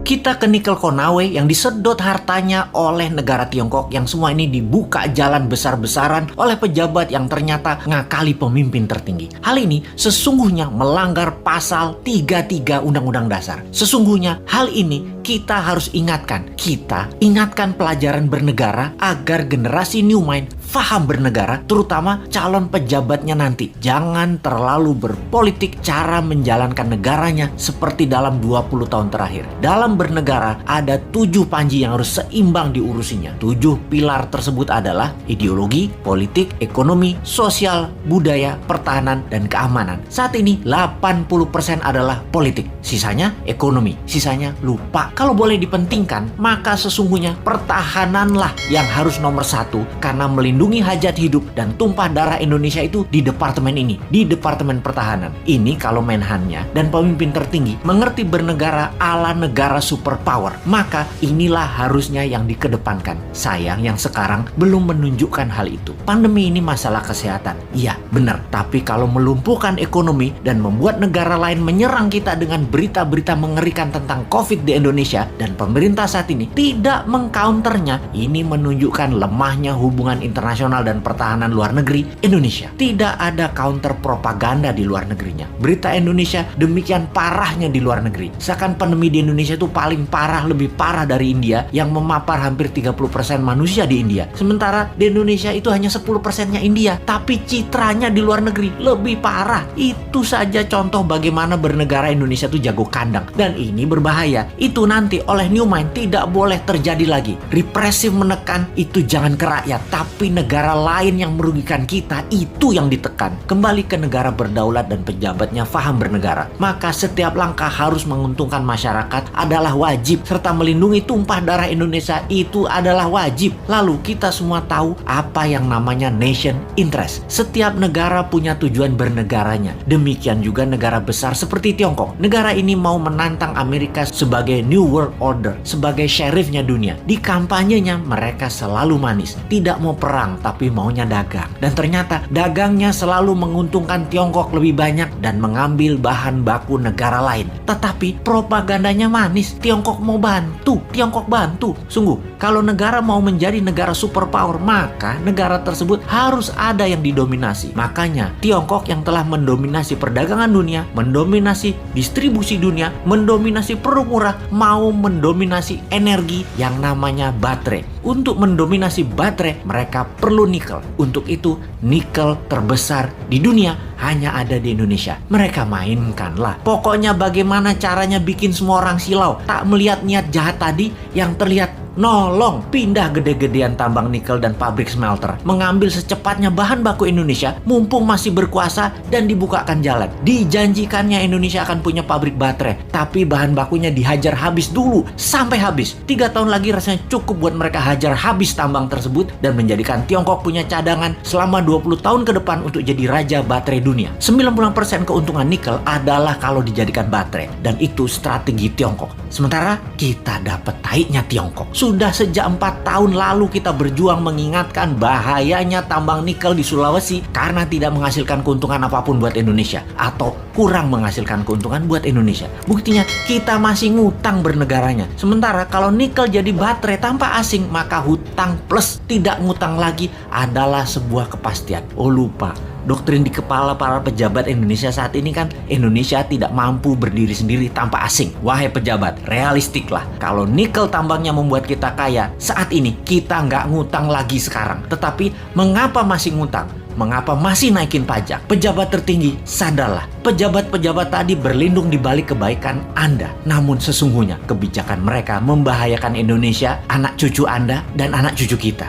Kita ke nikel Konawe yang disedot hartanya oleh negara Tiongkok, yang semua ini dibuka jalan besar-besaran oleh pejabat yang ternyata ngakali pemimpin tertinggi. Hal ini sesungguhnya melanggar pasal 33 Undang-Undang Dasar. Sesungguhnya hal ini kita harus ingatkan. Kita ingatkan pelajaran bernegara agar generasi New Mind faham bernegara, terutama calon pejabatnya nanti. Jangan terlalu berpolitik cara menjalankan negaranya seperti dalam 20 tahun terakhir. Dalam bernegara ada 7 panji yang harus seimbang diurusinya. 7 pilar tersebut adalah ideologi, politik, ekonomi, sosial, budaya, pertahanan, dan keamanan. Saat ini 80% adalah politik, sisanya ekonomi, sisanya lupa. Kalau boleh dipentingkan, maka sesungguhnya pertahananlah yang harus nomor 1, karena melindungi hajat hidup dan tumpah darah Indonesia itu di departemen ini, di Departemen Pertahanan. Ini kalau Menhannya dan pemimpin tertinggi mengerti bernegara ala negara superpower, maka inilah harusnya yang dikedepankan. Sayang yang sekarang belum menunjukkan hal itu. Pandemi ini masalah kesehatan, iya benar, tapi kalau melumpuhkan ekonomi dan membuat negara lain menyerang kita dengan berita-berita mengerikan tentang COVID di Indonesia, dan pemerintah saat ini tidak mengcounternya, ini menunjukkan lemahnya hubungan internasional dan pertahanan luar negeri Indonesia. Tidak ada counter propaganda di luar negerinya. Berita Indonesia demikian parahnya di luar negeri. Seakan pandemi di Indonesia itu paling parah, lebih parah dari India yang memapar hampir 30% manusia di India. Sementara di Indonesia itu hanya 10%-nya India, tapi citranya di luar negeri lebih parah. Itu saja contoh bagaimana bernegara Indonesia itu jago kandang. Dan ini berbahaya. Itu nanti oleh New Mind tidak boleh terjadi lagi. Represif menekan itu jangan ke rakyat, tapi negara lain yang merugikan kita itu yang ditekan. Kembali ke negara berdaulat dan pejabatnya faham bernegara. Maka setiap langkah harus menguntungkan masyarakat adalah wajib, serta melindungi tumpah darah Indonesia itu adalah wajib. Lalu kita semua tahu apa yang namanya nation interest. Setiap negara punya tujuan bernegaranya. Demikian juga negara besar seperti Tiongkok. Negara ini mau menantang Amerika sebagai New World Order, sebagai sheriffnya dunia. Di kampanyenya mereka selalu manis, tidak mau perang tapi maunya dagang. Dan ternyata dagangnya selalu menguntungkan Tiongkok lebih banyak dan mengambil bahan baku negara lain. Tetapi propagandanya manis, Tiongkok mau bantu, Tiongkok bantu. Sungguh, kalau negara mau menjadi negara superpower, maka negara tersebut harus ada yang didominasi. Makanya Tiongkok yang telah mendominasi perdagangan dunia, mendominasi distribusi dunia, mendominasi produk murah, mau mendominasi energi yang namanya baterai. Untuk mendominasi baterai, mereka perlu nikel. Untuk itu, nikel terbesar di dunia hanya ada di Indonesia. Mereka mainkanlah. Pokoknya bagaimana caranya bikin semua orang silau, tak melihat niat jahat tadi yang terlihat nolong pindah gede-gedean tambang nikel dan pabrik smelter, mengambil secepatnya bahan baku Indonesia mumpung masih berkuasa dan dibukakan jalan. Dijanjikannya Indonesia akan punya pabrik baterai, tapi bahan bakunya dihajar habis dulu sampai habis. 3 tahun lagi rasanya cukup buat mereka hajar habis tambang tersebut dan menjadikan Tiongkok punya cadangan selama 20 tahun ke depan untuk jadi raja baterai dunia. 90% keuntungan nikel adalah kalau dijadikan baterai, dan itu strategi Tiongkok. Sementara kita dapat taiknya Tiongkok. Sudah sejak 4 tahun lalu kita berjuang mengingatkan bahayanya tambang nikel di Sulawesi karena tidak menghasilkan keuntungan apapun buat Indonesia atau kurang menghasilkan keuntungan buat Indonesia. Buktinya kita masih ngutang bernegaranya. Sementara kalau nikel jadi baterai tanpa asing, maka hutang plus tidak ngutang lagi adalah sebuah kepastian. Oh lupa, doktrin di kepala para pejabat Indonesia saat ini kan Indonesia tidak mampu berdiri sendiri tanpa asing. Wahai pejabat, realistiklah. Kalau nikel tambangnya membuat kita kaya, saat ini kita nggak ngutang lagi sekarang. Tetapi mengapa masih ngutang? Mengapa masih naikin pajak? Pejabat tertinggi, sadarlah. Pejabat-pejabat tadi berlindung di balik kebaikan Anda. Namun sesungguhnya kebijakan mereka membahayakan Indonesia, anak cucu Anda, dan anak cucu kita.